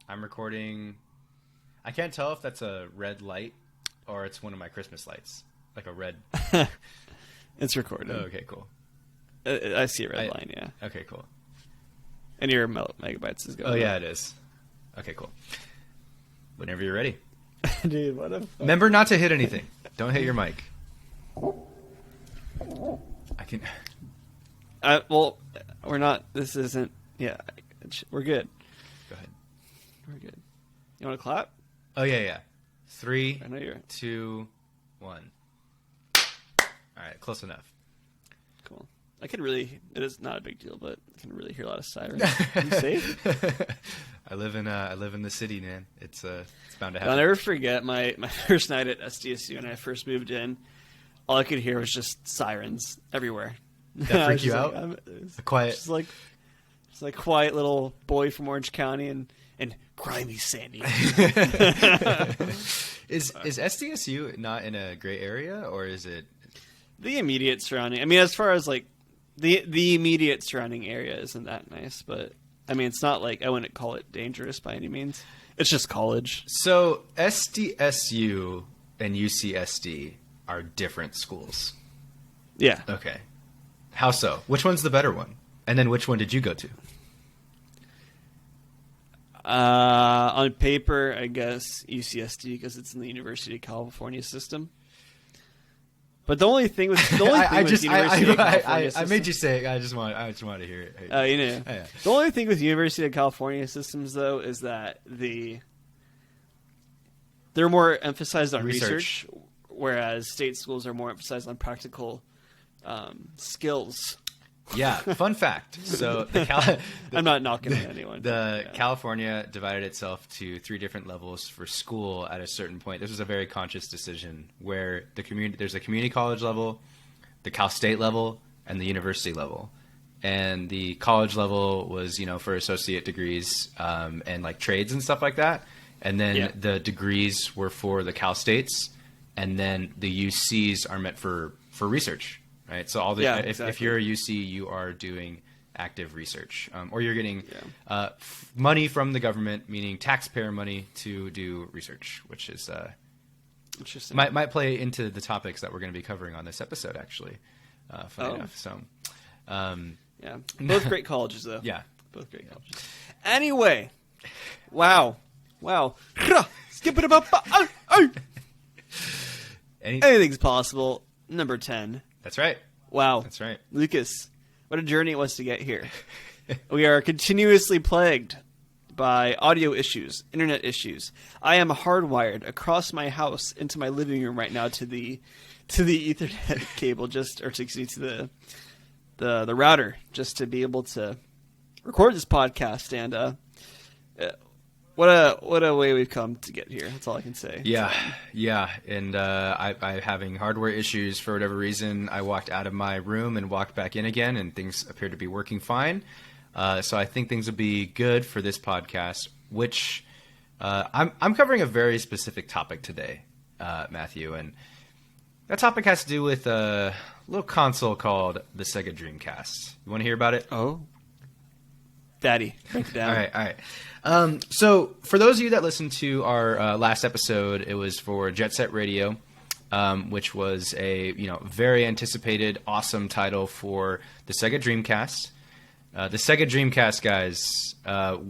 I'm recording. I can't tell if that's a red light or it's one of my Christmas lights, like a red. It's recorded. Oh, okay, cool. I see a red line, yeah. Okay, cool. And your megabytes is going. Oh, yeah, it is. Okay, cool. Whenever you're ready. Dude, what a... Remember not to hit anything. Don't hit your mic. I can... well, we're not... This isn't... Yeah, we're good. Go ahead. We're good. You want to clap? Oh, yeah. 3, I know you're... 2, 1. All right, close enough. Cool. I can really... It is not a big deal, but I can really hear a lot of sirens. Are you safe? I live in the city, man. It's bound to happen. I'll never forget my first night at SDSU when I first moved in. All I could hear was just sirens everywhere. That freaked you out? A quiet... Just like quiet little boy from Orange County and grimy Sandy. Is SDSU not in a gray area, or is it... The immediate surrounding... I mean, as far as like... The immediate surrounding area isn't that nice, but... I mean, it's not like... I wouldn't call it dangerous by any means. It's just college. So, SDSU and UCSD are different schools. Yeah. Okay. How so? Which one's the better one? And then which one did you go to? On paper, I guess UCSD, because it's in the University of California system. But the only thing with University of California system, I made you say it. I just want to hear it. You know. Oh, yeah. The only thing with University of California systems, though, is that they're more emphasized on research, whereas state schools are more emphasized on practical skills. Yeah, fun fact. So I'm not knocking on anyone. California divided itself to 3 different levels for school at a certain point. This was a very conscious decision where there's a community college level, the Cal State level, and the university level. And the college level was, for associate degrees and like trades and stuff like that. And then the degrees were for the Cal States, and then the UCs are meant for research. Right, so if you're a UC, you are doing active research, or you're getting money from the government, meaning taxpayer money, to do research, which is interesting. Might play into the topics that we're going to be covering on this episode, actually. Funny enough, so yeah, both great colleges, though. Yeah, both great colleges. Anyway, wow, skip it up. Anything's possible. Number 10. That's right. Wow. That's right. Lucas, what a journey it was to get here. We are continuously plagued by audio issues, internet issues. I am hardwired across my house into my living room right now to the Ethernet cable, to the router, just to be able to record this podcast. And what a way we've come to get here. That's all I can say. Yeah. And I'm having hardware issues for whatever reason. I walked out of my room and walked back in again, and things appear to be working fine. So I think things will be good for this podcast, which I'm covering a very specific topic today, Matthew. And that topic has to do with a little console called the Sega Dreamcast. You want to hear about it? Oh. Daddy, break it down. All right. So for those of you that listened to our last episode, it was for Jet Set Radio, which was a very anticipated, awesome title for the Sega Dreamcast. The Sega Dreamcast, guys,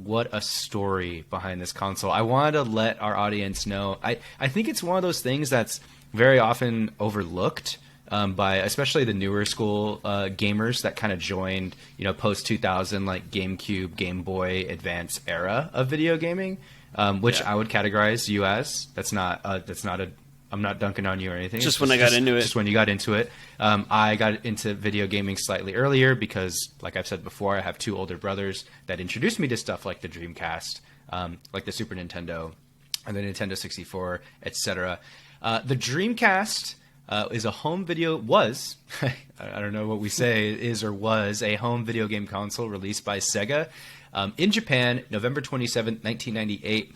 what a story behind this console. I wanted to let our audience know. I think it's one of those things that's very often overlooked by especially the newer school gamers that kind of joined, post 2000, like GameCube, Game Boy Advance era of video gaming, which I would categorize you as. I'm not dunking on you or anything. Just when I got into it. Just when you got into it. I got into video gaming slightly earlier because, like I've said before, I have 2 older brothers that introduced me to stuff like the Dreamcast, like the Super Nintendo, and the Nintendo 64, etc. The Dreamcast is a home video, I don't know what we say, is or was a home video game console released by Sega in Japan, November 27th, 1998,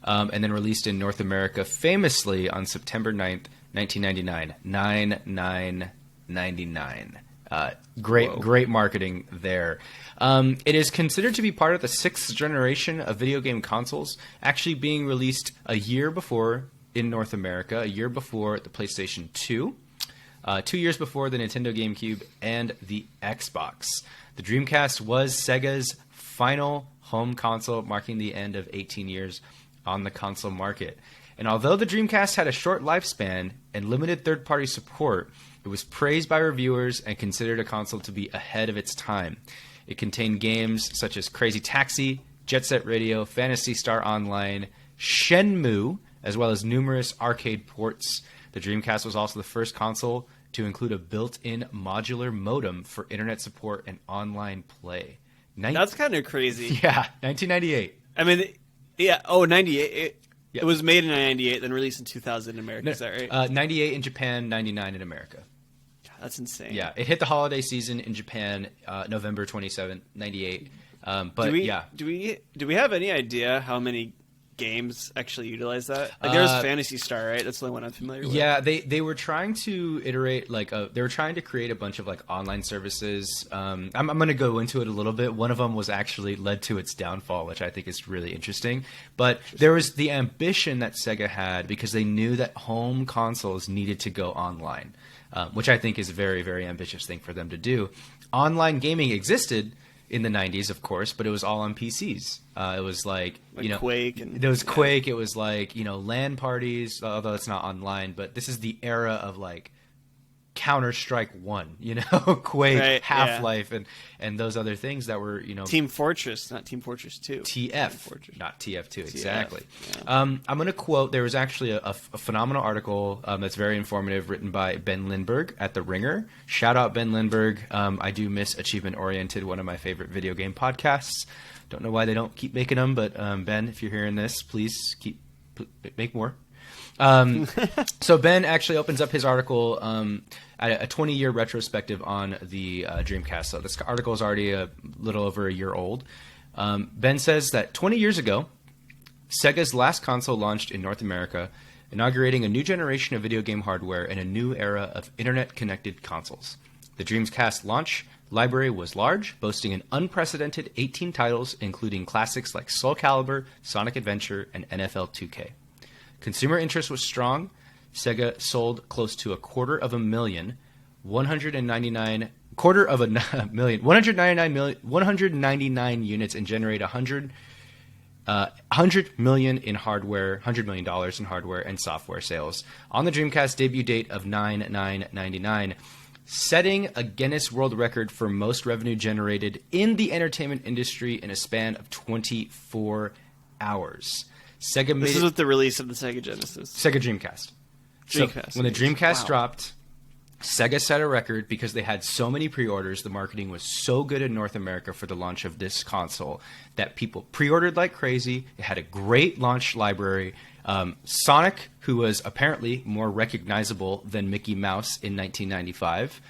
and then released in North America famously on September 9th, 1999, 9/9/99. Great marketing there. It is considered to be part of the 6th generation of video game consoles, actually being released a year before in North America, a year before the PlayStation 2, 2 years before the Nintendo GameCube and the Xbox. The Dreamcast was Sega's final home console, marking the end of 18 years on the console market. And although the Dreamcast had a short lifespan and limited third-party support, it was praised by reviewers and considered a console to be ahead of its time. It contained games such as Crazy Taxi, Jet Set Radio, Phantasy Star Online, Shenmue, as well as numerous arcade ports. The Dreamcast was also the first console to include a built-in modular modem for internet support and online play. That's kind of crazy. Yeah, 1998. I mean, yeah, 98. It was made in 98, then released in 2000 in America. Is that right? 98 in Japan, 99 in America. God, that's insane. Yeah, it hit the holiday season in Japan, November 27, 98. But do we have any idea how many games actually utilize that? Like, there was Phantasy Star, right? That's the only one I'm familiar with. Yeah, they were trying to iterate they were trying to create a bunch of like online services. I'm going to go into it a little bit. One of them was actually led to its downfall, which I think is really interesting. But there was the ambition that Sega had because they knew that home consoles needed to go online, which I think is a very, very ambitious thing for them to do. Online gaming existed in the 90s, of course, but it was all on PCs. It was like Quake. And, there was Quake. It was like, LAN parties, although it's not online. But this is the era of like Counter-Strike 1, Quake, right, Half-Life, and those other things that were, Team Fortress, not Team Fortress 2. TF, not TF2, exactly. Yeah. I'm going to quote, there was actually a phenomenal article that's very informative written by Ben Lindbergh at The Ringer. Shout out Ben Lindbergh. I do miss Achievement Oriented, one of my favorite video game podcasts. Don't know why they don't keep making them, but Ben, if you're hearing this, please make more. So Ben actually opens up his article at a 20-year retrospective on the Dreamcast. So this article is already a little over a year old. Ben says that 20 years ago, Sega's last console launched in North America, inaugurating a new generation of video game hardware and a new era of internet-connected consoles. The Dreamcast launch library was large, boasting an unprecedented 18 titles, including classics like Soul Calibur, Sonic Adventure, and NFL 2K. Consumer interest was strong. Sega sold close to 250,000, 199 units and generated $100 million in hardware, $100 million in hardware and software sales on the Dreamcast debut date of 9/9/99, setting a Guinness World Record for most revenue generated in the entertainment industry in a span of 24 hours. This is with the release of the Sega Genesis. Sega Dreamcast. When the Dreamcast dropped, Sega set a record because they had so many pre-orders. The marketing was so good in North America for the launch of this console that people pre-ordered like crazy. It had a great launch library. Sonic, who was apparently more recognizable than Mickey Mouse in 1995.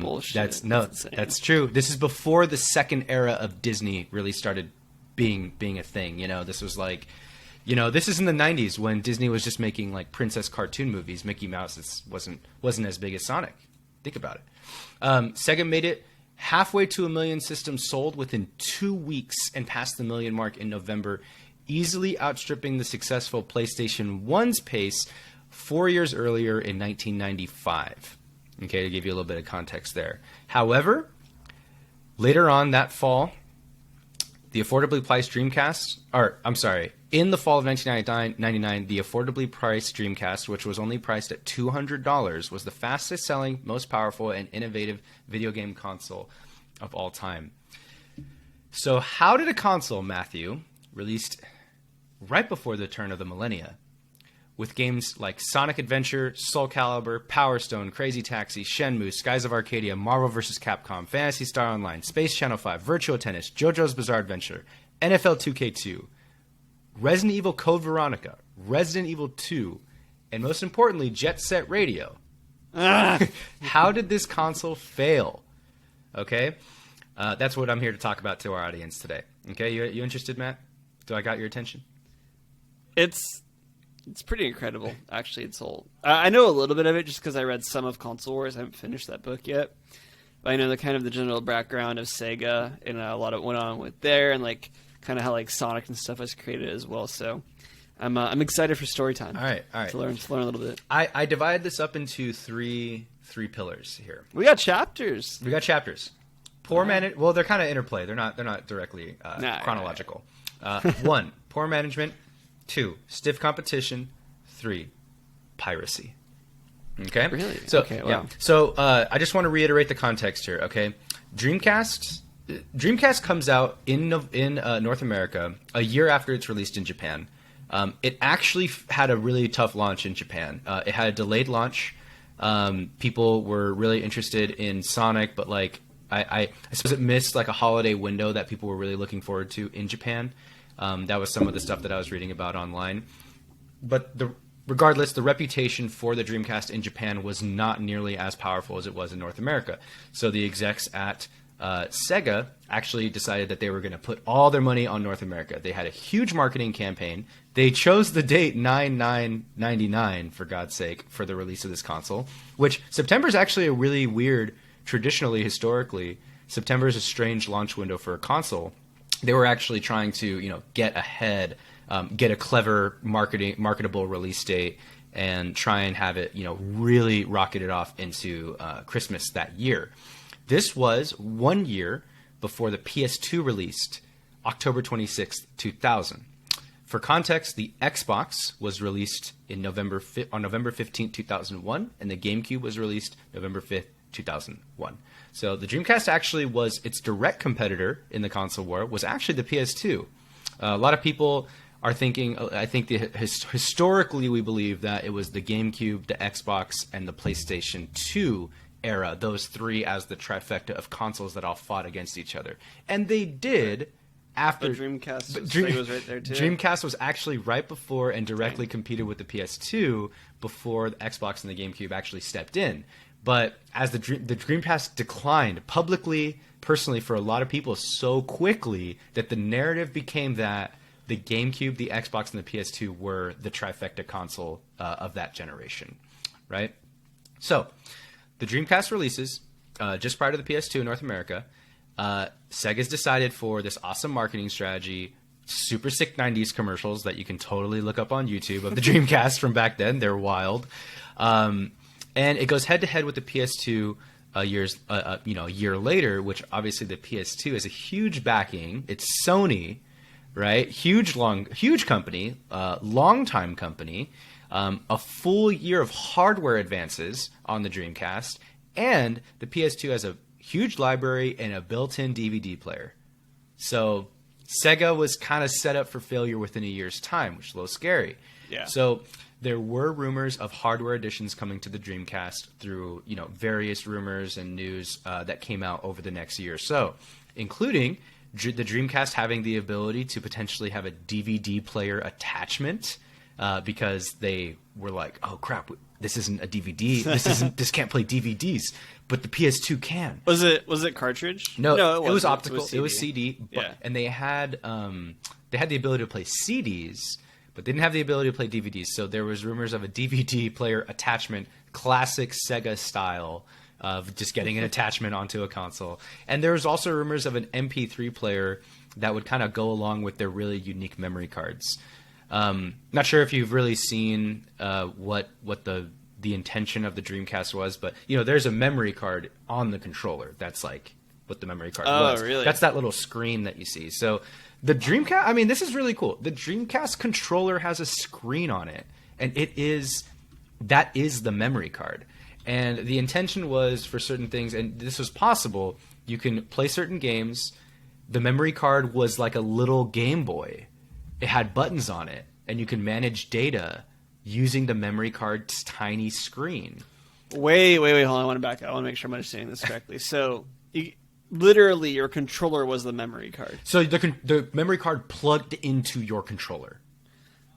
Bullshit. That's true. This is before the second era of Disney really started being a thing. This was like... this is in the 90s when Disney was just making like princess cartoon movies. Mickey Mouse wasn't as big as Sonic. Think about it. Sega made it halfway to 1 million systems sold within 2 weeks and passed the million mark in November, easily outstripping the successful PlayStation 1's pace 4 years earlier in 1995. Okay, to give you a little bit of context there. However, later on that fall, the affordably priced Dreamcast, in the fall of 1999, the affordably priced Dreamcast, which was only priced at $200, was the fastest selling, most powerful, and innovative video game console of all time. So how did a console, Matthew, released right before the turn of the millennia, with games like Sonic Adventure, Soul Calibur, Power Stone, Crazy Taxi, Shenmue, Skies of Arcadia, Marvel vs. Capcom, Phantasy Star Online, Space Channel 5, Virtual Tennis, JoJo's Bizarre Adventure, NFL 2K2, Resident Evil Code Veronica, Resident Evil 2, and most importantly, Jet Set Radio. How did this console fail? Okay? That's what I'm here to talk about to our audience today. Okay, you interested, Matt? Do I got your attention? It's pretty incredible, actually. It's old. I know a little bit of it just because I read some of Console Wars. I haven't finished that book yet. But I know the kind of the general background of Sega and a lot of what went on with there, and like kind of how like Sonic and stuff was created as well. So I'm excited for story time. All right. To learn a little bit. I divided this up into three pillars here. We got chapters. Well, they're kind of interplay. They're not directly chronological. 1, poor management. 2, stiff competition. 3, piracy. Okay. Really? So okay, wow. yeah. So I just want to reiterate the context here. Okay. Dreamcast comes out in North America a year after it's released in Japan. It actually had a really tough launch in Japan. It had a delayed launch. People were really interested in Sonic, but like I suppose it missed like a holiday window that people were really looking forward to in Japan. That was some of the stuff that I was reading about online. But regardless, the reputation for the Dreamcast in Japan was not nearly as powerful as it was in North America. So the execs at Sega actually decided that they were going to put all their money on North America. They had a huge marketing campaign. They chose the date 9/9/99, for God's sake, for the release of this console, which September is actually a really weird, historically, September is a strange launch window for a console. They were actually trying to, get ahead, get a clever marketable release date, and try and have it, really rocket it off into Christmas that year. This was 1 year before the PS2 released, October 26th, 2000. For context, the Xbox was released on November 15th, 2001, and the GameCube was released November 5th, 2001. So the Dreamcast actually was its direct competitor in the console war was actually the PS2. A lot of people are thinking, I think historically we believe that it was the GameCube, the Xbox, and the PlayStation 2 era, those three as the trifecta of consoles that all fought against each other. And they did after... But Dreamcast was right there too. Dreamcast was actually right before and directly competed with the PS2 before the Xbox and the GameCube actually stepped in. But as the Dreamcast declined publicly, personally, for a lot of people so quickly that the narrative became that the GameCube, the Xbox, and the PS2 were the trifecta console of that generation, right? So the Dreamcast releases just prior to the PS2 in North America. Sega's decided for this awesome marketing strategy, super sick 90s commercials that you can totally look up on YouTube of the Dreamcast from back then. They're wild. And it goes head-to-head with the PS2 a year later, which obviously the PS2 is a huge backing. It's Sony, right? Huge company, long-time company. A full year of hardware advances on the Dreamcast, and the PS2 has a huge library and a built-in DVD player. So Sega was kind of set up for failure within a year's time, which is a little scary. Yeah. So there were rumors of hardware additions coming to the Dreamcast through, various rumors and news that came out over the next year or so, including the Dreamcast having the ability to potentially have a DVD player attachment. Because they were like, oh crap, this isn't a DVD. This can't play DVDs, but the PS2 can. Was it cartridge? No, it was optical. It was CD. Yeah. And they had the ability to play CDs, but they didn't have the ability to play DVDs. So there was rumors of a DVD player attachment, classic Sega style, of just getting an attachment onto a console. And there was also rumors of an MP3 player that would kind of go along with their really unique memory cards. Not sure if you've really seen what the intention of the Dreamcast was, but there's a memory card on the controller. That's like what the memory card was. Oh, really? That's that little screen that you see. So the Dreamcast, this is really cool. The Dreamcast controller has a screen on it, and that is the memory card. And the intention was for certain things, and this was possible. You can play certain games. The memory card was like a little Game Boy. It had buttons on it, and you can manage data using the memory card's tiny screen. Wait, hold on. I want to back up. I want to make sure I'm understanding this correctly. So, literally, your controller was the memory card. So the memory card plugged into your controller.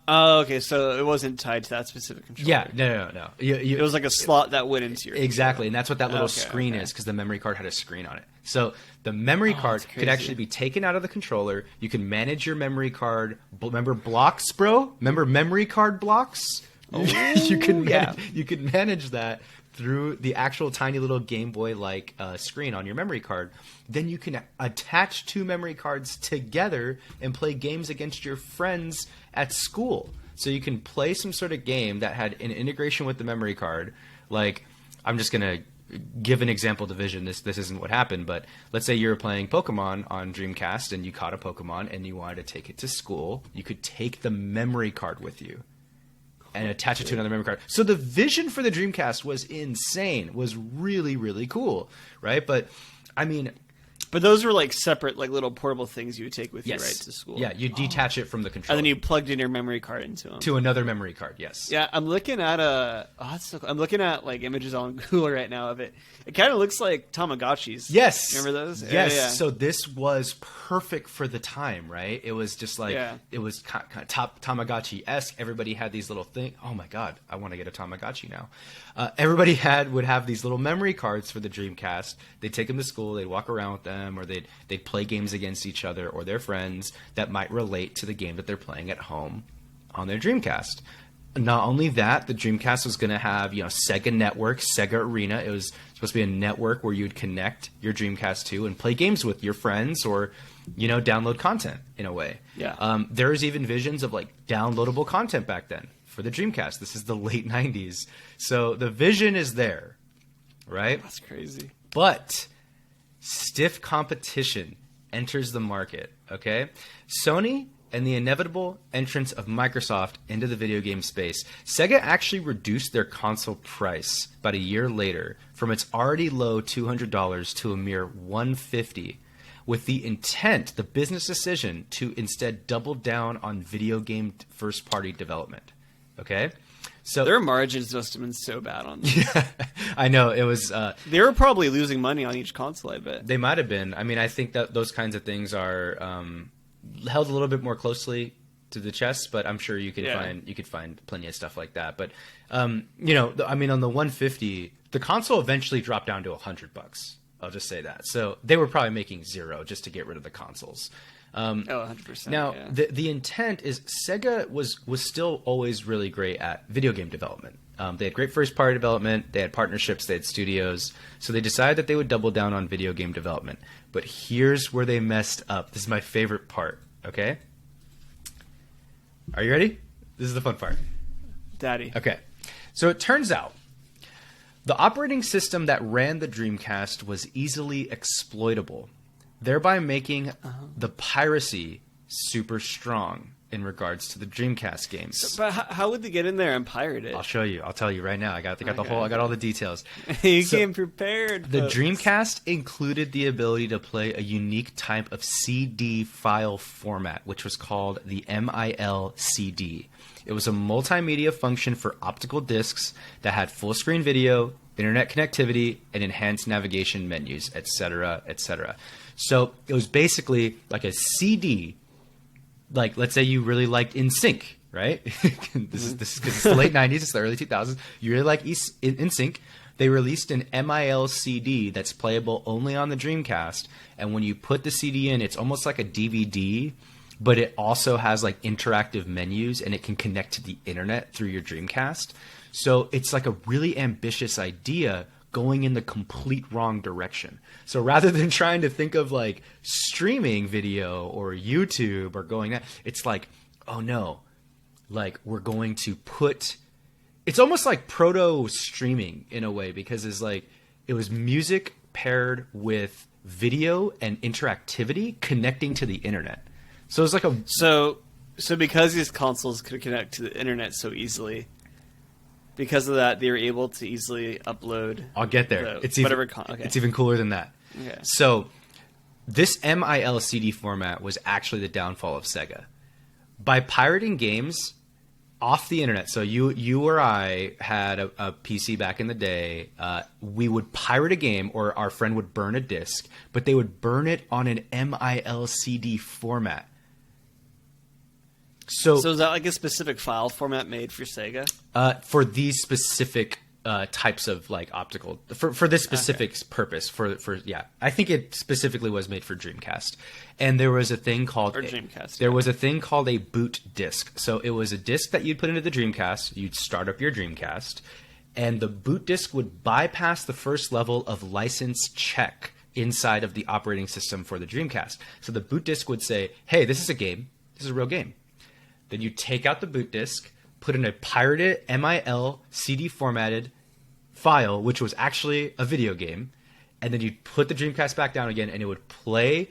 Oh, okay. So it wasn't tied to that specific controller. Yeah, no. It was like a slot that went into your exactly, and that's what that little screen is, because the memory card had a screen on it. So the memory card could actually be taken out of the controller. You can manage your memory card. Remember blocks, bro? Remember memory card blocks? Oh, you can manage that through the actual tiny little Game Boy-like screen on your memory card. Then you can attach two memory cards together and play games against your friends at school. So you can play some sort of game that had an integration with the memory card. Like, I'm just going to give an example division. This isn't what happened, but let's say you were playing Pokemon on Dreamcast and you caught a Pokemon and you wanted to take it to school. You could take the memory card with you and attach it to another memory card. So the vision for the Dreamcast was insane. Was really, really cool, right? But I mean, but those were like separate, like little portable things you would take with you right to school. Yeah, you detach it from the controller. And then you plugged in your memory card into them. To another memory card, yes. Yeah, I'm looking at I'm looking at like images on Google right now of it. It kind of looks like Tamagotchis. Yes. Remember those? Yes. Yeah. So this was perfect for the time, right? It was just like, it was kind of Tamagotchi-esque. Everybody had these little things. Oh my God, I want to get a Tamagotchi now. Everybody would have these little memory cards for the Dreamcast. They'd take them to school, they'd walk around with them, or they'd play games against each other or their friends that might relate to the game that they're playing at home on their Dreamcast. Not only that, the Dreamcast was going to have, Sega Network, Sega Arena. It was supposed to be a network where you'd connect your Dreamcast to and play games with your friends or, download content in a way. Yeah. There was even visions of like downloadable content back then for the Dreamcast. This is the late 90s. So the vision is there, right? That's crazy. But stiff competition enters the market, okay? Sony and the inevitable entrance of Microsoft into the video game space, Sega actually reduced their console price about a year later from its already low $200 to a mere $150, with the business decision to instead double down on video game first-party development. Okay? So their margins must have been so bad on them. Yeah, I know. It was... they were probably losing money on each console, I bet. They might have been. I mean, I think that those kinds of things are... held a little bit more closely to the chest, but I'm sure you could find plenty of stuff like that. But on the 150, the console eventually dropped down to $100. I'll just say that. So they were probably making zero just to get rid of the consoles. 100%. Now, the intent is Sega was still always really great at video game development. They had great first-party development. They had partnerships. They had studios. So they decided that they would double down on video game development. But here's where they messed up. This is my favorite part, okay? Are you ready? This is the fun part. Daddy. Okay. So it turns out the operating system that ran the Dreamcast was easily exploitable, thereby making the piracy super strong in regards to the Dreamcast games. But how would they get in there and pirate it? I'll show you. I'll tell you right now. I got all the details. You came prepared. The folks. Dreamcast included the ability to play a unique type of CD file format, which was called the MIL-CD. It was a multimedia function for optical discs that had full screen video, internet connectivity, and enhanced navigation menus, etc., etc. So it was basically like a CD. Like, let's say you really liked NSYNC, right? This is because it's the late 90s, it's the early 2000s. You really like NSYNC. They released an MIL CD that's playable only on the Dreamcast. And when you put the CD in, it's almost like a DVD, but it also has like interactive menus and it can connect to the internet through your Dreamcast. So it's like a really ambitious idea going in the complete wrong direction. So rather than trying to think of like streaming video or YouTube or going that, it's like, oh no, like we're going to put, it's almost like proto streaming in a way, because it's like, it was music paired with video and interactivity connecting to the internet. So it's like a, so because these consoles could connect to the internet so easily, because of that, they were able to easily upload. I'll get there. It's even cooler than that. Okay. So this MIL-CD format was actually the downfall of Sega. By pirating games off the internet, so you or I had a PC back in the day, we would pirate a game, or our friend would burn a disc, but they would burn it on an MIL-CD format. So is that like a specific file format made for Sega? For these specific types of like optical, for this specific purpose, I think it specifically was made for Dreamcast. And there was a thing called was a thing called a boot disc. So it was a disc that you'd put into the Dreamcast. You'd start up your Dreamcast, and the boot disk would bypass the first level of license check inside of the operating system for the Dreamcast. So the boot disk would say, hey, this is a game. This is a real game. Then you take out the boot disk, put in a pirated MIL CD formatted file, which was actually a video game, and then you'd put the Dreamcast back down again, and it would play.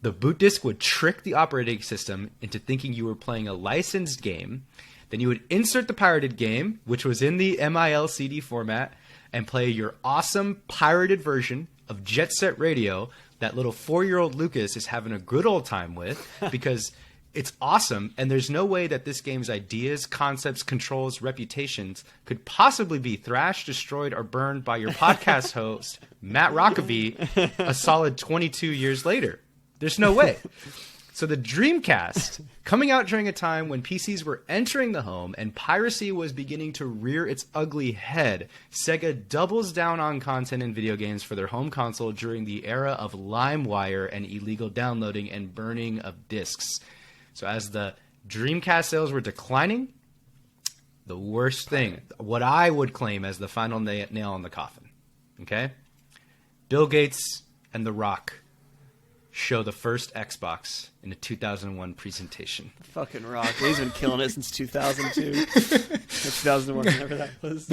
The boot disk would trick the operating system into thinking you were playing a licensed game. Then you would insert the pirated game, which was in the MIL CD format, and play your awesome pirated version of Jet Set Radio that little 4-year-old Lucas is having a good old time with, because it's awesome, and there's no way that this game's ideas, concepts, controls, reputations could possibly be thrashed, destroyed, or burned by your podcast host, Matt Rockavy, a solid 22 years later. There's no way. So the Dreamcast, coming out during a time when PCs were entering the home and piracy was beginning to rear its ugly head, Sega doubles down on content and video games for their home console during the era of LimeWire and illegal downloading and burning of discs. So as the Dreamcast sales were declining, the worst thing, what I would claim as the final nail in the coffin, okay? Bill Gates and The Rock show the first Xbox in a 2001 presentation. Fucking Rock. He's been killing it since 2002. Or 2001, whatever that was.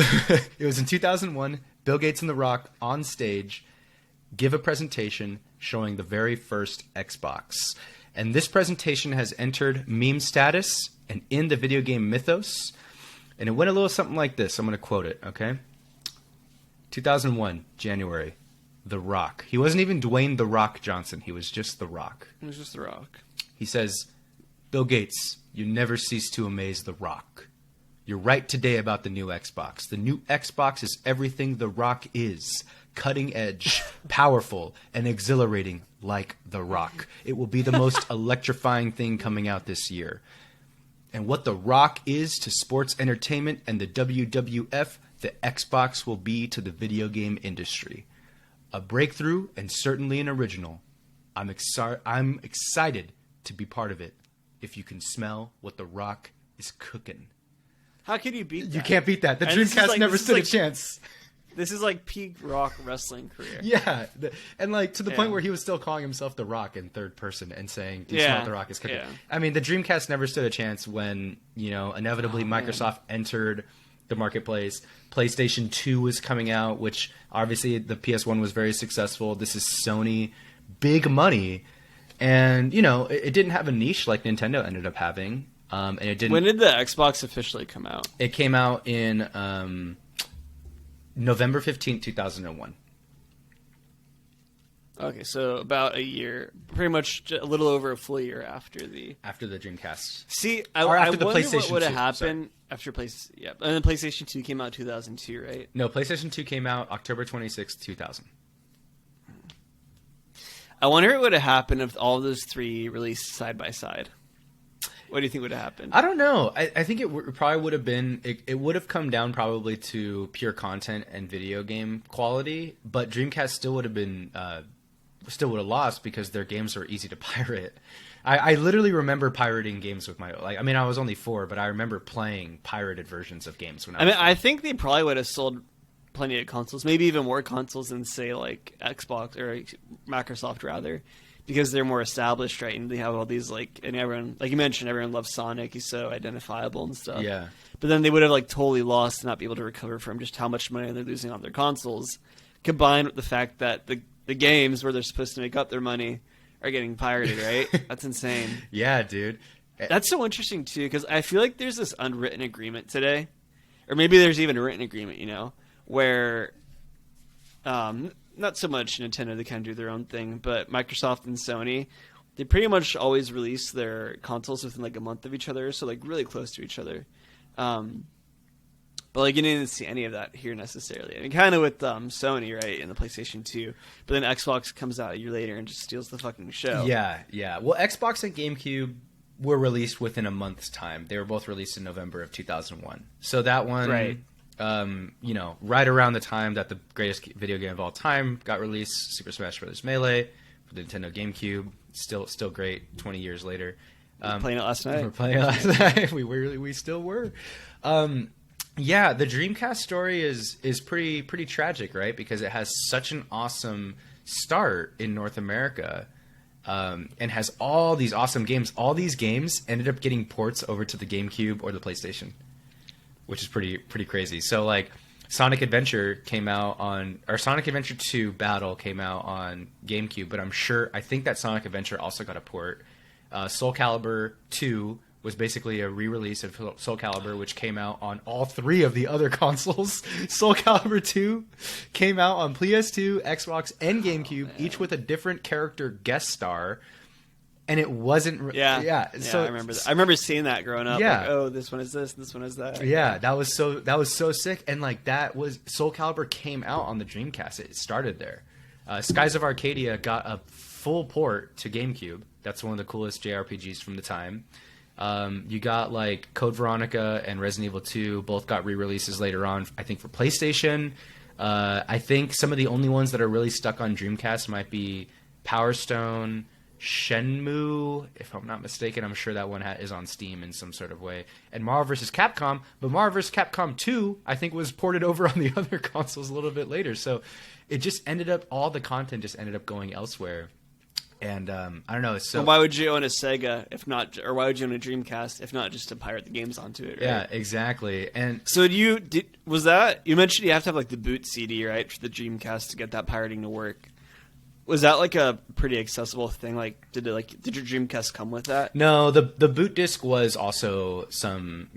It was in 2001. Bill Gates and The Rock on stage give a presentation showing the very first Xbox. And this presentation has entered meme status and in the video game mythos. And it went a little something like this. I'm going to quote it, okay? 2001, January. The Rock. He wasn't even Dwayne The Rock Johnson. He was just The Rock. It was just The Rock. He says, Bill Gates, you never cease to amaze The Rock. You're right today about the new Xbox. The new Xbox is everything The Rock is. Cutting edge, powerful, and exhilarating like The Rock. It will be the most electrifying thing coming out this year. And what The Rock is to sports entertainment and the WWF, the Xbox will be to the video game industry. A breakthrough and certainly an original. I'm excited to be part of it. If you can smell what The Rock is cooking. How can you beat that? You can't beat that. The And Dreamcast never stood a chance. This is like peak Rock wrestling career. Yeah. And like to the point where he was still calling himself The Rock in third person and saying, do you smell what The Rock is cooking? Yeah. I mean, the Dreamcast never stood a chance when, inevitably Microsoft entered the marketplace. PlayStation 2 was coming out, which obviously the PS1 was very successful. This is Sony, big money, and it didn't have a niche like Nintendo ended up having. And it didn't. When did the Xbox officially come out? It came out in November 15th, 2001. Okay, so about a year, pretty much a little over a full year after the Dreamcast. See, Or I after the wonder PlayStation what would have 2, happened after yeah, and then PlayStation 2 came out 2002, right? No, PlayStation 2 came out October 26th, 2000. I wonder what would have happened if all those three released side by side. What do you think would have happened? I don't know. I think it probably would have been. It would have come down probably to pure content and video game quality, but Dreamcast still would have been. Still would have lost because their games are easy to pirate. I literally remember pirating games with I was only 4, but I remember playing pirated versions of games when I was I think they probably would have sold plenty of consoles, maybe even more consoles than say like Xbox or Microsoft rather, because they're more established, right? And they have all these and everyone, like you mentioned, everyone loves Sonic. He's so identifiable and stuff. Yeah. But then they would have totally lost and not be able to recover from just how much money they're losing on their consoles, combined with the fact that the games where they're supposed to make up their money are getting pirated, right? That's insane. Yeah, dude. That's so interesting, too, because I feel like there's this unwritten agreement today, or maybe there's even a written agreement, where not so much Nintendo, they kind of do their own thing, but Microsoft and Sony, they pretty much always release their consoles within a month of each other, so really close to each other. But you didn't see any of that here necessarily. I mean, kind of with Sony, right, in the PlayStation 2. But then Xbox comes out a year later and just steals the fucking show. Yeah. Well, Xbox and GameCube were released within a month's time. They were both released in November of 2001. So that one, right. Right around the time that the greatest video game of all time got released, Super Smash Bros. Melee for the Nintendo GameCube, still great 20 years later. Playing it last night. We were playing it last night. We still were. Yeah, the Dreamcast story is pretty tragic, right? Because it has such an awesome start in North America, and has all these awesome games. All these games ended up getting ports over to the GameCube or the PlayStation, which is pretty crazy. So like Sonic Adventure came out on, or Sonic Adventure 2 Battle came out on GameCube, but I think that Sonic Adventure also got a port. Soul Calibur 2 was basically a re-release of Soul Calibur, which came out on all three of the other consoles. Soul Calibur 2 came out on PS2, Xbox, and GameCube, each with a different character guest star. And it wasn't... Yeah. So, I remember that. I remember seeing that growing up. Yeah. Like, oh, this one is this, this one is that. Yeah, that was so sick. And like that was... Soul Calibur came out on the Dreamcast. It started there. Skies of Arcadia got a full port to GameCube. That's one of the coolest JRPGs from the time. You got like Code Veronica and Resident Evil 2 both got re-releases later on, I think, for PlayStation. I think some of the only ones that are really stuck on Dreamcast might be Power Stone, Shenmue, if I'm not mistaken. I'm sure that one is on Steam in some sort of way. And Marvel vs. Capcom, but Marvel vs. Capcom 2, I think, was ported over on the other consoles a little bit later. So it just ended up, all the content just ended up going elsewhere. And I don't know. So well, why would you own a Sega if not, or why would you own a Dreamcast if not just to pirate the games onto it? Right? Yeah, exactly. And so was that, you mentioned you have to have like the boot CD, right, for the Dreamcast to get that pirating to work. Was that like a pretty accessible thing? Like, did your Dreamcast come with that? No, the boot disc was also some,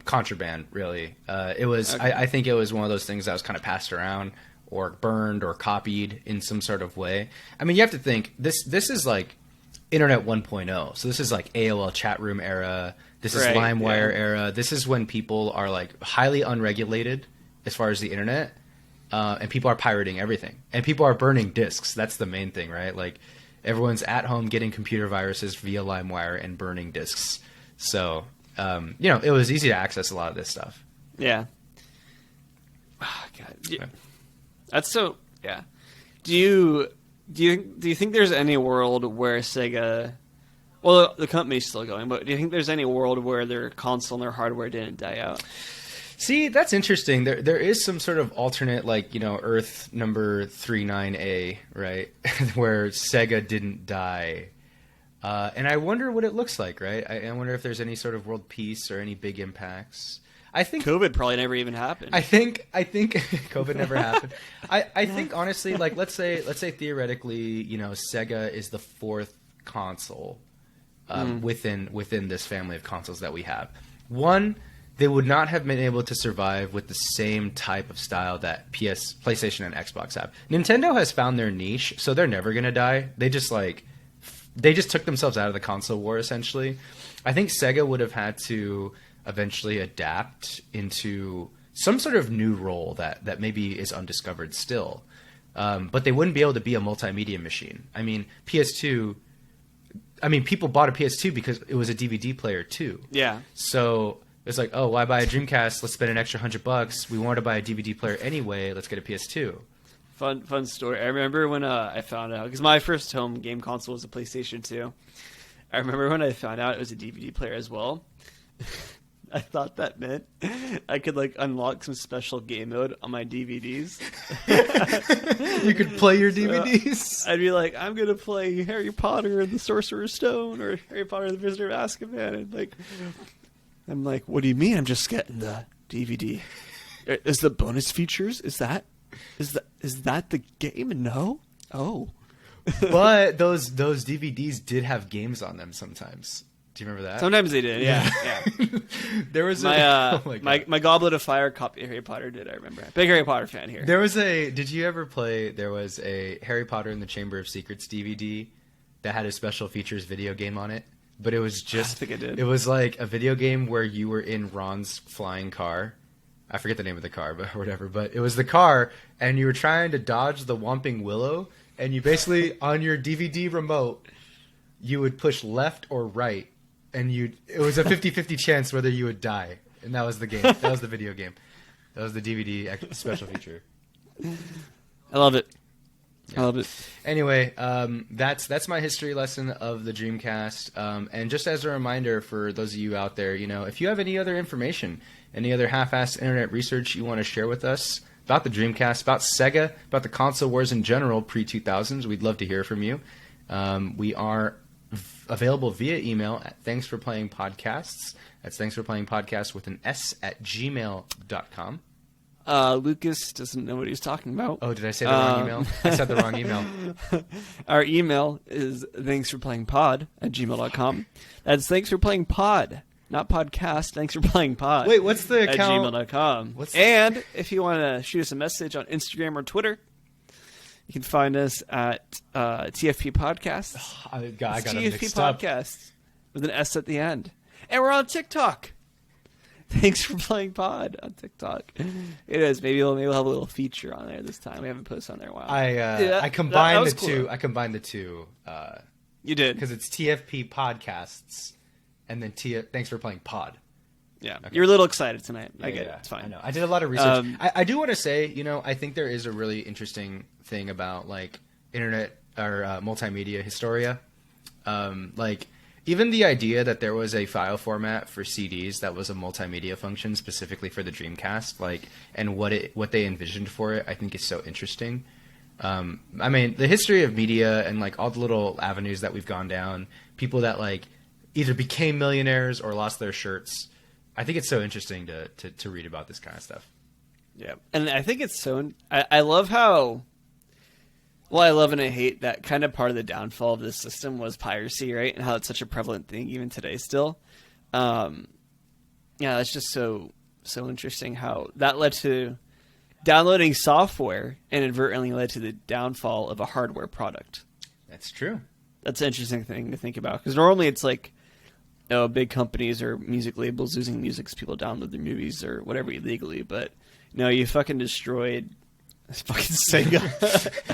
contraband. Really, it was. Okay. I think it was one of those things that was kind of passed around or burned or copied in some sort of way. I mean, you have to think this is like Internet 1.0. So this is like AOL chat room era. This is LimeWire era. This is when people are like highly unregulated as far as the internet. And people are pirating everything. And people are burning discs. That's the main thing, right? Like, everyone's at home getting computer viruses via LimeWire and burning discs. So, it was easy to access a lot of this stuff. Yeah. Oh, God. Yeah. That's so... Yeah. Do you think there's any world where Sega... Well, the company's still going, but do you think there's any world where their console and their hardware didn't die out? See, that's interesting. There is some sort of alternate, like, Earth number 39A, right, where Sega didn't die. And I wonder what it looks like, right? I wonder if there's any sort of world peace or any big impacts. I think COVID probably never even happened. I think COVID never happened. I think honestly, like let's say theoretically, Sega is the fourth console within this family of consoles that we have. One, they would not have been able to survive with the same type of style that PlayStation and Xbox have. Nintendo has found their niche, so they're never going to die. They just took themselves out of the console war, essentially. I think Sega would have had to eventually adapt into some sort of new role that maybe is undiscovered still. But they wouldn't be able to be a multimedia machine. I mean, people bought a PS2 because it was a DVD player too. Yeah. So it's like, oh, why buy a Dreamcast? Let's spend an extra $100. We wanted to buy a DVD player anyway. Let's get a PS2. Fun story. I remember when I found out, because my first home game console was a PlayStation 2. I remember when I found out it was a DVD player as well. I thought that meant I could unlock some special game mode on my DVDs. You could play your DVDs. So I'd be like, I'm gonna play Harry Potter and the Sorcerer's Stone or Harry Potter and the Prisoner of Azkaban, and I'm like, what do you mean? I'm just getting the DVD. Is the bonus features? Is that the game? No. Oh. But those DVDs did have games on them sometimes. Do you remember that? Sometimes they did, yeah. There was my Goblet of Fire copy of Harry Potter did, I remember. Big Harry Potter fan here. Did you ever play, there was a Harry Potter and the Chamber of Secrets DVD that had a special features video game on it, but it was just... I think I did. It was like a video game where you were in Ron's flying car. I forget the name of the car, but whatever. But it was the car, and you were trying to dodge the Whomping Willow, and you basically, on your DVD remote, you would push left or right, and it was a 50-50 chance whether you would die. And that was the game. That was the video game. That was the DVD special feature. I love it. I love it. Anyway, that's my history lesson of the Dreamcast. And just as a reminder for those of you out there, if you have any other information, any other half-assed internet research you want to share with us about the Dreamcast, about Sega, about the console wars in general pre-2000s, we'd love to hear from you. We are available via email at thanksforplayingpodcasts. That's thanksforplayingpodcasts with an S at gmail.com. Lucas doesn't know what he's talking about. Oh, did I say the wrong email? I said the wrong email. Our email is thanksforplayingpod@gmail.com. That's thanksforplayingpod, not podcast. Thanks for playing pod. Wait, what's the account? At gmail.com. And if you want to shoot us a message on Instagram or Twitter, you can find us at TFP Podcasts. I got it TFP mixed up. Podcasts with an S at the end. And we're on TikTok. Thanks for playing pod on TikTok. It is. Maybe we'll have a little feature on there this time. We haven't posted on there in a while. I combined the cool. two. I combined the two. You did, because it's TFP Podcasts, and then Thanks for playing pod. Yeah, okay. Okay. You're a little excited tonight. I get it. Yeah, It's fine. I know. I did a lot of research. I do want to say, I think there is a really interesting thing about like internet or multimedia historia. Even the idea that there was a file format for CDs that was a multimedia function specifically for the Dreamcast, and what they envisioned for it, I think is so interesting. The history of media and all the little avenues that we've gone down, people that either became millionaires or lost their shirts. I think it's so interesting to read about this kind of stuff. Yeah, and I think it's so. I love how. Well, I love and I hate that kind of part of the downfall of this system was piracy, right? And how it's such a prevalent thing even today still. Yeah, that's just so interesting how that led to downloading software and inadvertently led to the downfall of a hardware product. That's true. That's an interesting thing to think about. Because normally it's big companies or music labels losing music because people download their movies or whatever illegally. But no, you fucking destroyed... It's fucking Sega.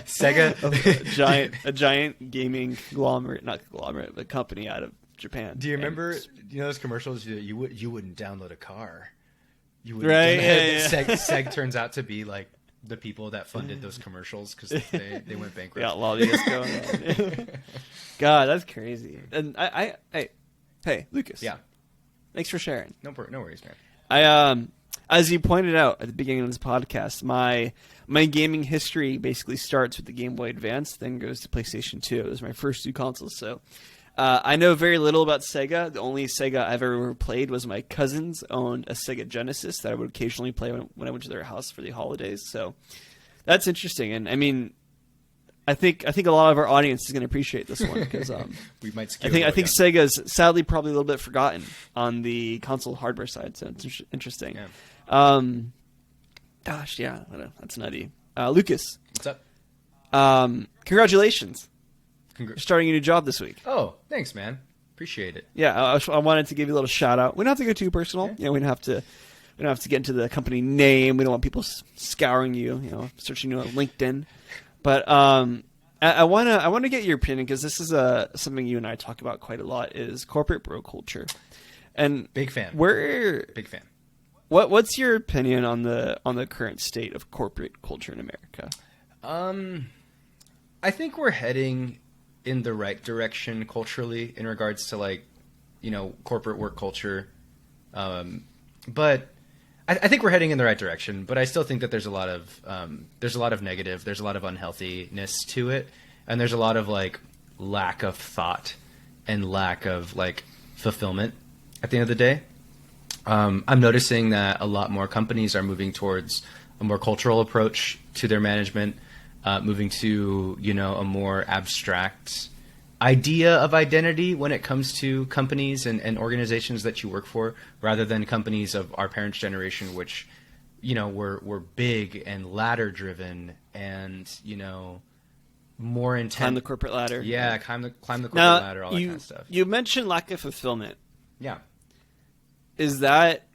Sega? a giant gaming conglomerate, not conglomerate, but company out of Japan. Do you remember, those commercials? You wouldn't download a car. You wouldn't. Right, yeah. Seg turns out to be the people that funded those commercials because they went bankrupt. Yeah, lobbyists going on. God, that's crazy. And hey, Lucas. Yeah. Thanks for sharing. No worries, man. As you pointed out at the beginning of this podcast, my gaming history basically starts with the Game Boy Advance, then goes to PlayStation 2. It was my first two consoles, so I know very little about Sega. The only Sega I've ever played was my cousins owned a Sega Genesis that I would occasionally play when I went to their house for the holidays. So that's interesting, and I think a lot of our audience is going to appreciate this one because we might. I think Sega's sadly probably a little bit forgotten on the console hardware side, so it's interesting. Yeah. Gosh, yeah, that's nutty. Lucas, what's up? Congratulations! You're starting a new job this week. Oh, thanks, man. Appreciate it. Yeah, I wanted to give you a little shout out. We don't have to go too personal. Okay. We don't have to get into the company name. We don't want people scouring you, searching you on LinkedIn. But I want to get your opinion because this is something you and I talk about quite a lot is corporate bro culture. And big fan. Big fan. What's your opinion on the current state of corporate culture in America? I think we're heading in the right direction culturally in regards to corporate work culture. But I think we're heading in the right direction, but I still think that there's a lot of negative, there's a lot of unhealthiness to it, and there's a lot of lack of thought and lack of fulfillment at the end of the day. I'm noticing that a lot more companies are moving towards a more cultural approach to their management, moving to a more abstract idea of identity when it comes to companies and organizations that you work for, rather than companies of our parents' generation, which were big and ladder driven and more intense. Climb the corporate ladder. Yeah, climb the corporate ladder, all that kind of stuff. You mentioned lack of fulfillment. Yeah. Is that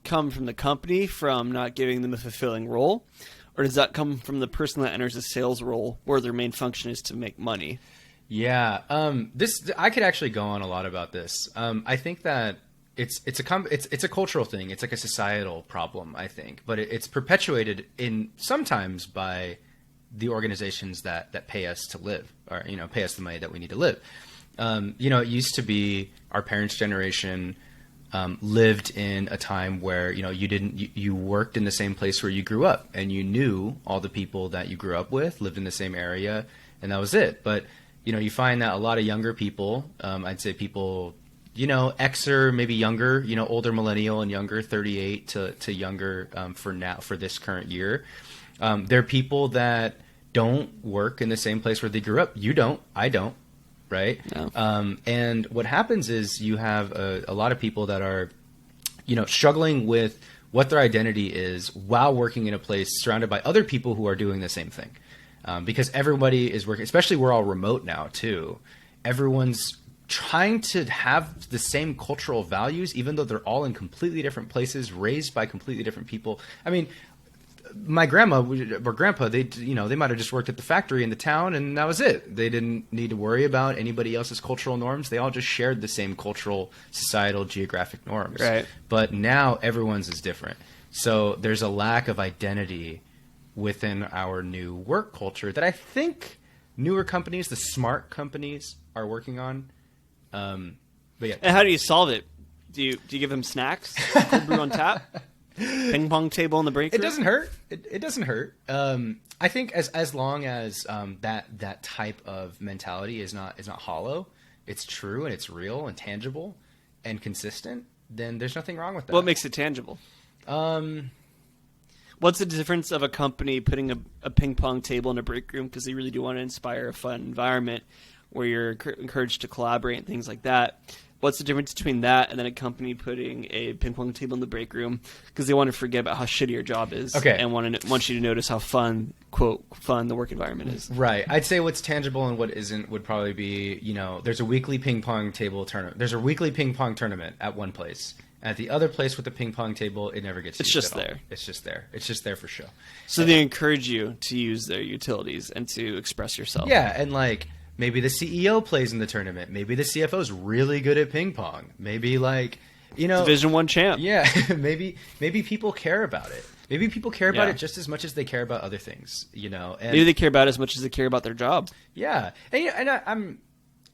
come from the company from not giving them a fulfilling role, or does that come from the person that enters a sales role where their main function is to make money? Yeah, I could actually go on a lot about this. I think that it's a cultural thing. It's a societal problem, I think, but it's perpetuated sometimes by the organizations that pay us to live, or pay us the money that we need to live. It used to be our parents' generation lived in a time where you worked in the same place where you grew up, and you knew all the people that you grew up with, lived in the same area, and that was it. But you find that a lot of younger people, I'd say people, Xer, maybe younger, older millennial and younger, 38 to younger for this current year. They're people that don't work in the same place where they grew up. You don't, I don't, right? No. And what happens is you have a lot of people that are, struggling with what their identity is while working in a place surrounded by other people who are doing the same thing. Because everybody is working, especially we're all remote now too. Everyone's trying to have the same cultural values, even though they're all in completely different places, raised by completely different people. I mean, my grandma or grandpa, they might have just worked at the factory in the town, and that was it. They didn't need to worry about anybody else's cultural norms. They all just shared the same cultural, societal, geographic norms. Right. But now everyone's is different. So there's a lack of identity within our new work culture that I think newer companies, the smart companies, are working on. But yeah. And how do you solve it? Do you give them snacks? Cold brew on tap? Ping pong table in the break room? It doesn't hurt. It doesn't hurt. I think as long as that type of mentality is not hollow, it's true and it's real and tangible and consistent, then there's nothing wrong with that. What makes it tangible? What's the difference of a company putting a ping pong table in a break room because they really do want to inspire a fun environment where you're encouraged to collaborate and things like that? What's the difference between that and then a company putting a ping pong table in the break room because they want to forget about how shitty your job is and want you to notice how fun, quote, fun the work environment is? Right. I'd say what's tangible and what isn't would probably be, there's a weekly ping pong table tournament. There's a weekly ping pong tournament at one place. At the other place with the ping pong table, it never gets used. It's just at all. there. It's just there. It's just there for show. So they encourage you to use their utilities and to express yourself. Yeah, and maybe the CEO plays in the tournament. Maybe the CFO's really good at ping pong. Maybe Division I champ. Yeah, maybe people care about it. Maybe people care about it just as much as they care about other things. And maybe they care about it as much as they care about their job. Yeah, and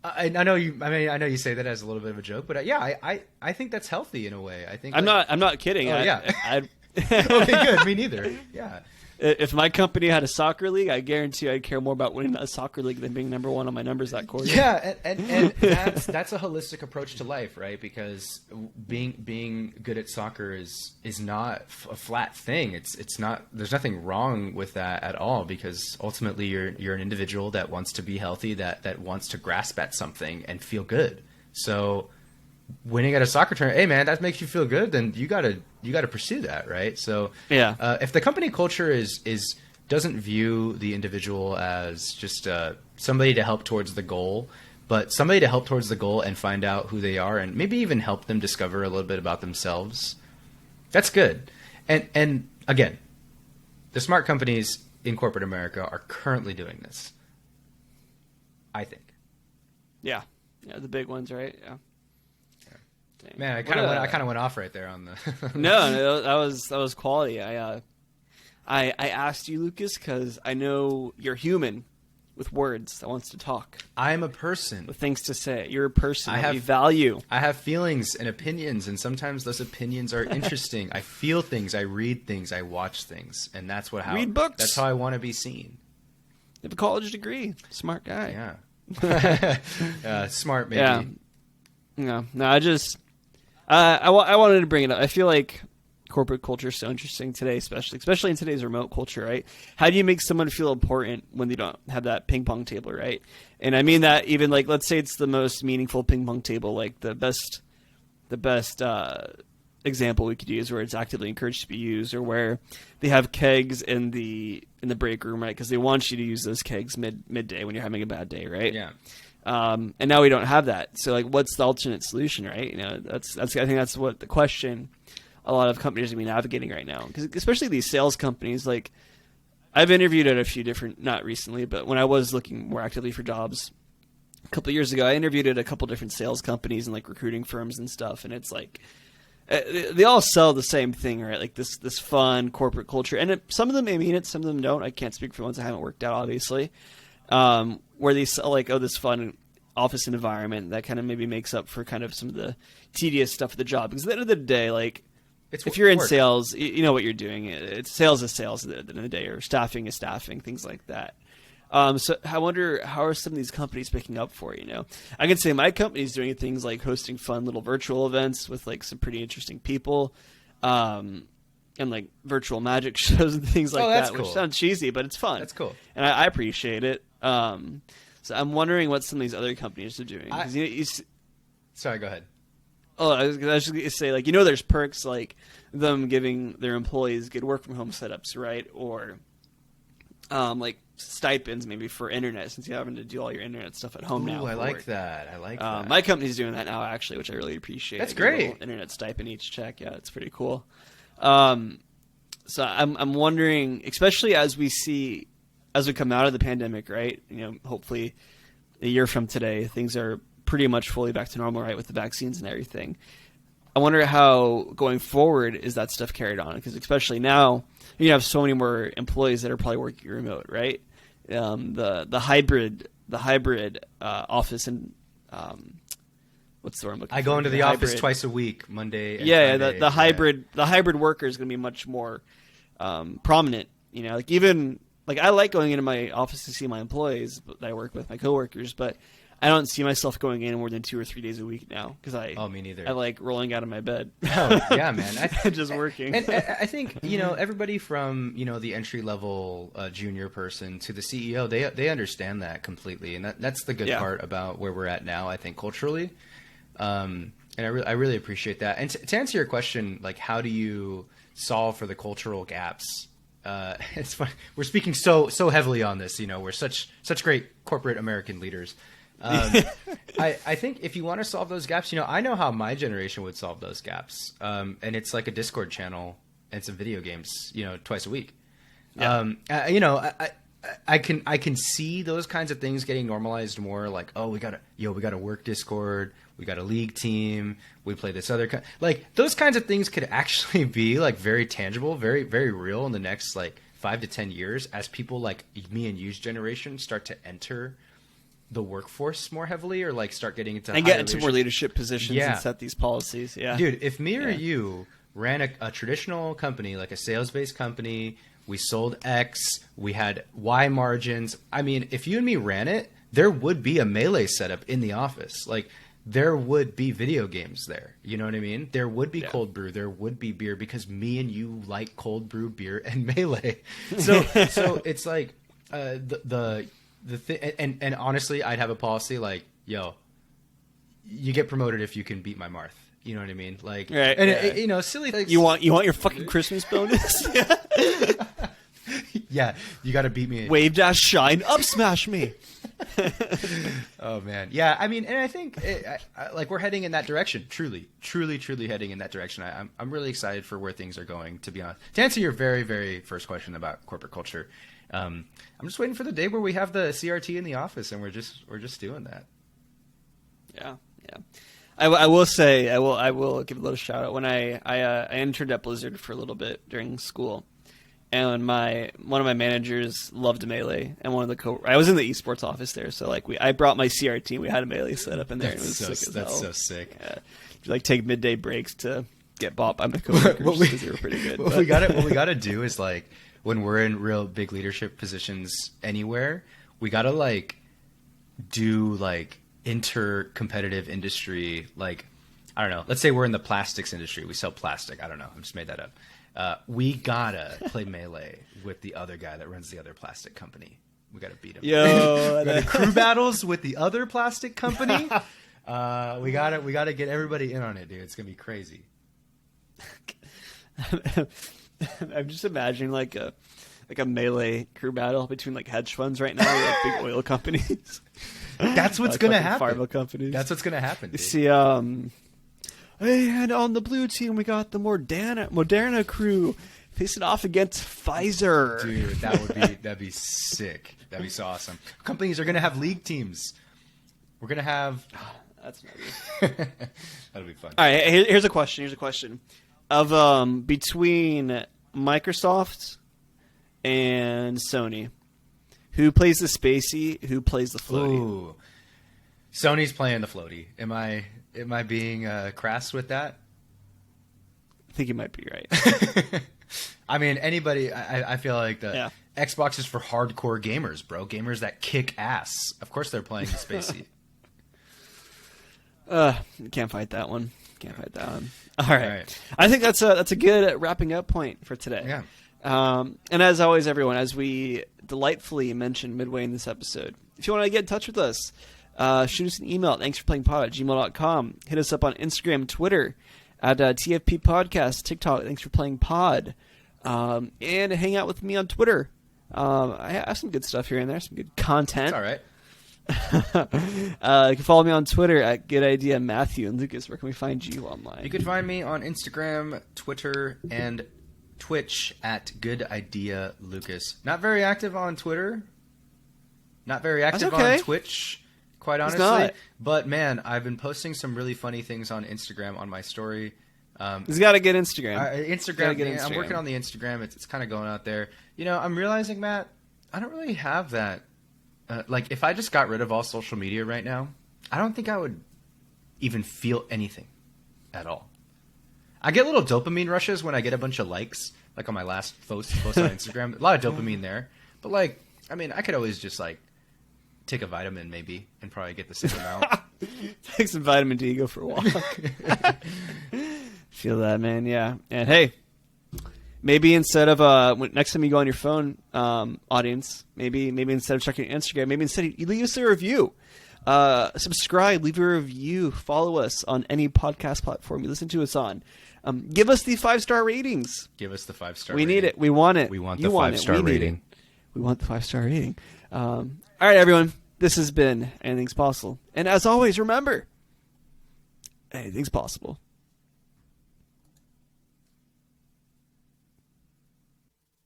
I know you. I mean, I know you say that as a little bit of a joke, but I think that's healthy in a way. I think I'm not kidding. Oh, yeah. Okay, good. Me neither. Yeah. If my company had a soccer league, I guarantee I'd care more about winning a soccer league than being number one on my numbers that quarter. Yeah, and that's a holistic approach to life, right? Because being good at soccer is not a flat thing. It's not. There's nothing wrong with that at all. Because ultimately, you're an individual that wants to be healthy, that wants to grasp at something and feel good. So winning at a soccer tournament, hey man, that makes you feel good, then you gotta pursue that, right? So yeah, if the company culture is doesn't view the individual as just somebody to help towards the goal, but somebody to help towards the goal and find out who they are and maybe even help them discover a little bit about themselves, that's good. And again, the smart companies in corporate America are currently doing this, I think. Yeah, the big ones, right? Yeah. Man, I kind of went off right there on the. No, that was quality. I asked you, Lucas, because I know you're human with words that wants to talk. I'm a person with things to say. You're a person that we value. I have feelings and opinions, and sometimes those opinions are interesting. I feel things. I read things. I watch things, and read books. That's how I want to be seen. You have a college degree. Smart guy. Yeah. Smart, maybe. Yeah. No, I wanted to bring it up. I feel like corporate culture is so interesting today, especially in today's remote culture, right? How do you make someone feel important when they don't have that ping pong table, right? And I mean that even let's say it's the most meaningful ping pong table, the best example we could use where it's actively encouraged to be used, or where they have kegs in the break room, right? Because they want you to use those kegs midday when you're having a bad day, right? Yeah. And now we don't have that. So what's the alternate solution, right? That's I think that's what the question a lot of companies are going to be navigating right now. Because especially these sales companies, I've interviewed at a few different, not recently, but when I was looking more actively for jobs a couple of years ago, I interviewed at a couple different sales companies and recruiting firms and stuff. And it's they all sell the same thing, right? Like this fun corporate culture, and some of them may mean it, some of them don't. I can't speak for the ones that haven't worked out, obviously. Where they sell like, this fun office environment that kind of maybe makes up for kind of some of the tedious stuff of the job. Because at the end of the day, like if you're in sales, you know what you're doing. It's sales is sales at the end of the day, or staffing is staffing, things like that. So I wonder, how are some of these companies picking up for it, you know? I can say my company's doing things like hosting fun little virtual events with like some pretty interesting people, and like virtual magic shows and things like that, cool. Which sounds cheesy, but it's fun. That's cool. And I appreciate it. So I'm wondering what some of these other companies are doing. Sorry, go ahead. Oh, I was just going to say, like, you know, there's perks like them giving their employees good work from home setups, right? Or like stipends maybe for internet, since you're having to do all your internet stuff at home now. I like that. I like that. My company's doing that now, actually, which I really appreciate. That's great. Internet stipend each check. Yeah, it's pretty cool. So I'm wondering, especially as we come out of the pandemic, right? You know, hopefully a year from today, things are pretty much fully back to normal, right, with the vaccines and everything. I wonder how going forward is that stuff carried on, because especially now you have so many more employees that are probably working remote, right? The hybrid office and what's the word I'm looking for? I go into the office twice a week, Monday. And Friday. The hybrid worker is going to be much more prominent. You know, like even like I like going into my office to see my employees that I work with, my coworkers, but I don't see myself going in more than 2 or 3 days a week now, because me neither. I like rolling out of my bed. Oh yeah, man, just working. And I think, you know, everybody from, you know, the entry level junior person to the CEO, they understand that completely, and that's the good part about where we're at now. I think culturally, and I really appreciate that. And to answer your question, like, how do you solve for the cultural gaps? It's fun. We're speaking so heavily on this. You know, we're such great corporate American leaders. I think if you want to solve those gaps, you know, I know how my generation would solve those gaps. And it's like a Discord channel and some video games, you know, twice a week. Yeah. You know, I can see those kinds of things getting normalized more. Like, oh, we got a work Discord, we got a league team, we play this other like those kinds of things could actually be like very tangible, very, very real in the next like 5 to 10 years, as people like me and you's generation start to enter the workforce more heavily, or like start getting into more leadership positions and set these policies. Yeah, dude, if me or you ran a traditional company, like a sales-based company, we sold X, we had Y margins. I mean, if you and me ran it, there would be a Melee setup in the office. Like, there would be video games there. You know what I mean? There would be cold brew. There would be beer, because me and you like cold brew, beer, and Melee. So it's like the thing, and honestly, I'd have a policy like, yo, you get promoted if you can beat my Marth. You know what I mean? Like, right, and you know, silly things. You want your fucking Christmas bonus? Yeah, you got to beat me. Wave dash shine up smash me. Oh man, yeah. I mean, and I think like we're heading in that direction. Truly heading in that direction. I'm really excited for where things are going. To be honest, to answer your very, very first question about corporate culture. I'm just waiting for the day where we have the CRT in the office and we're just doing that. Yeah. I will say, I will give a little shout out. When I interned at Blizzard for a little bit during school, and one of my managers loved Melee, and I was in the esports office there, so like I brought my CRT and we had a Melee set up in there. That's and it was sick as that's hell. So sick. Yeah. Like take midday breaks to get bought by my coworkers because they were pretty good. What we gotta do is like, when we're in real big leadership positions anywhere, we gotta like do like inter-competitive industry. Like, I don't know. Let's say we're in the plastics industry. We sell plastic. I don't know. I just made that up. We gotta play Melee with the other guy that runs the other plastic company. We gotta beat him. Yo, we gotta crew battles with the other plastic company. We gotta get everybody in on it, dude. It's gonna be crazy. I'm just imagining like a Melee crew battle between like hedge funds right now, like big oil companies. That's what's gonna happen. Pharma companies. That's what's gonna happen. Dude. You see, hey, and on the blue team we got the Moderna crew facing off against Pfizer. Dude, that'd be sick. That'd be so awesome. Companies are gonna have league teams. We're gonna have That's not That'll be fun. All right, here's a question. Here's a question. Of between Microsoft and Sony, who plays the spacey? Who plays the floaty? Ooh. Sony's playing the floaty. Am I being crass with that? I think you might be right. I mean, anybody. I feel like the Xbox is for hardcore gamers, bro. Gamers that kick ass. Of course, they're playing the spacey. Can't fight that one. Can't fight that one. All right. I think that's a good wrapping up point for today. Yeah. And as always, everyone, as we delightfully mentioned midway in this episode, if you want to get in touch with us, shoot us an email at thanksforplayingpod@gmail.com. Hit us up on Instagram, Twitter at TFP Podcast, TikTok, Thanks for Playing Pod, and hang out with me on Twitter. I have some good stuff here and there, some good content. It's all right. You can follow me on Twitter at Good Idea Matthew. And Lucas, where can we find you online? You can find me on Instagram, Twitter, and Twitch at Good Idea Lucas. Not very active on Twitter. Not very active on Twitch, quite honestly. But man, I've been posting some really funny things on Instagram on my story. He's got to get Instagram. Instagram. I'm working on the Instagram. It's kind of going out there. You know, I'm realizing, Matt, I don't really have that. Like, if I just got rid of all social media right now, I don't think I would even feel anything at all. I get little dopamine rushes when I get a bunch of likes, like on my last post on Instagram. A lot of dopamine there. But, like, I mean, I could always just, like, take a vitamin maybe and probably get the same amount. Take some vitamin D, go for a walk. Feel that, man, yeah. And, hey, maybe instead of next time you go on your phone, audience, maybe instead of checking Instagram, maybe instead you leave us a review. Subscribe, leave a review, follow us on any podcast platform you listen to us on. Give us the 5-star ratings. Give us the 5-star We rating. need it. We want it. We want the 5-star rating. We want the 5-star rating. All right, everyone. This has been Anything's Possible. And as always, remember, anything's possible.